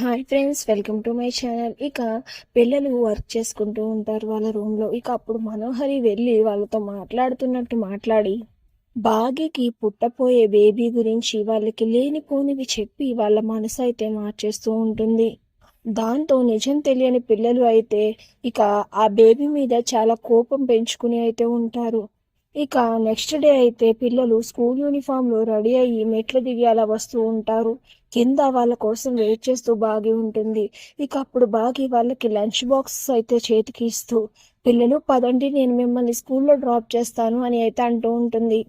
Hi friends, welcome to my channel. ఇక పిల్లలు work చేసుకుంటూ ఉంటారు వాళ్ళ రూమ్లో. ఇక అప్పుడు మనోహరి వెళ్ళి వాళ్ళతో మాట్లాడుతున్నట్టు మాట్లాడి బాగీకి పుట్టపోయే బేబీ గురించి వాళ్ళకి లేనిపోనివి చెప్పి వాళ్ళ మనసు అయితే మార్చేస్తూ ఉంటుంది. దాంతో నిజం తెలియని పిల్లలు అయితే ఇక ఆ బేబీ మీద చాలా కోపం పెంచుకుని అయితే ఉంటారు. ఇక నెక్స్ట్ డే అయితే పిల్లలు స్కూల్ యూనిఫామ్లో రెడీ అయ్యి మెట్లు దిగి అలా వస్తూ ఉంటారు. కింద వాళ్ళ కోసం వెయిట్ చేస్తూ బాగి ఉంటుంది. ఇక అప్పుడు బాగి వాళ్ళకి లంచ్ బాక్స్ అయితే చేతికి ఇస్తూ, పిల్లలు పదండి, నేను మిమ్మల్ని స్కూల్లో డ్రాప్ చేస్తాను అని అయితే అంటూ ఉంటుంది.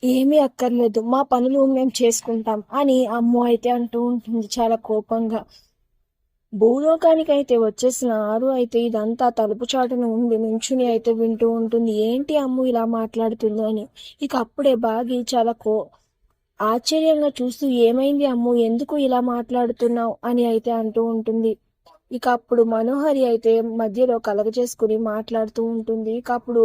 ఏమీ అక్కర్లేదు, మా పనులు మేము చేసుకుంటాం అని అమ్ము అయితే అంటూ ఉంటుంది చాలా కోపంగా. భూలోకానికైతే వచ్చేసిన ఆరు అయితే ఇదంతా తలుపు చాటున ఉండి నించుని అయితే వింటూ ఉంటుంది. ఏంటి అమ్ము ఇలా మాట్లాడుతుంది అని. ఇక అప్పుడే బాగి చాలా ఆశ్చర్యంగా చూస్తూ, ఏమైంది అమ్ము, ఎందుకు ఇలా మాట్లాడుతున్నావు అని అయితే అంటూ ఉంటుంది. ఇక అప్పుడు మనోహరి అయితే మధ్యలో కలగజేసుకుని మాట్లాడుతూ ఉంటుంది. ఇక అప్పుడు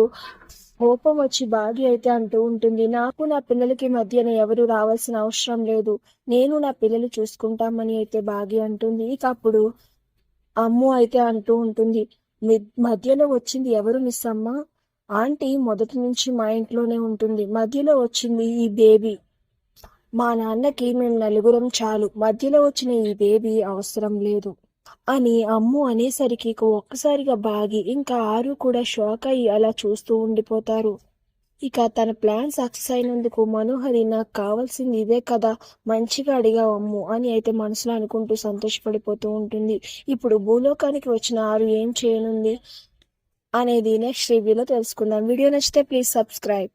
కోపం వచ్చి బాగి అయితే అంటూ ఉంటుంది, నాకు నా పిల్లలకి మధ్యన ఎవరు రావాల్సిన అవసరం లేదు, నేను నా పిల్లలు చూసుకుంటామని అయితే బాగి అంటుంది. ఇక అప్పుడు అమ్ము అయితే అంటూ ఉంటుంది, మధ్యలో వచ్చింది ఎవరు మిస్ అమ్మ? ఆంటీ మొదటి నుంచి మా ఇంట్లోనే ఉంటుంది, మధ్యలో వచ్చింది ఈ బేబీ. మా నాన్నకి మేము నలుగురం చాలు, మధ్యలో వచ్చిన ఈ బేబీ అవసరం లేదు అని అమ్ము అనేసరికి ఒక్కసారిగా బాగి ఇంకా ఆరు కూడా షాక్ అయ్యి అలా చూస్తూ ఉండిపోతారు. ఇక తన ప్లాన్ సక్సెస్ అయినందుకు మనోహరి, నాకు కావాల్సింది ఇదే కదా, మంచిగా అడిగావు అమ్ము అని అయితే మనసులో అనుకుంటూ సంతోషపడిపోతూ ఉంటుంది. ఇప్పుడు భూలోకానికి వచ్చిన ఆరు ఏం చేయనుంది అనేది నెక్స్ట్ రివ్యూలో తెలుసుకుందాం. వీడియో నచ్చితే ప్లీజ్ సబ్స్క్రైబ్.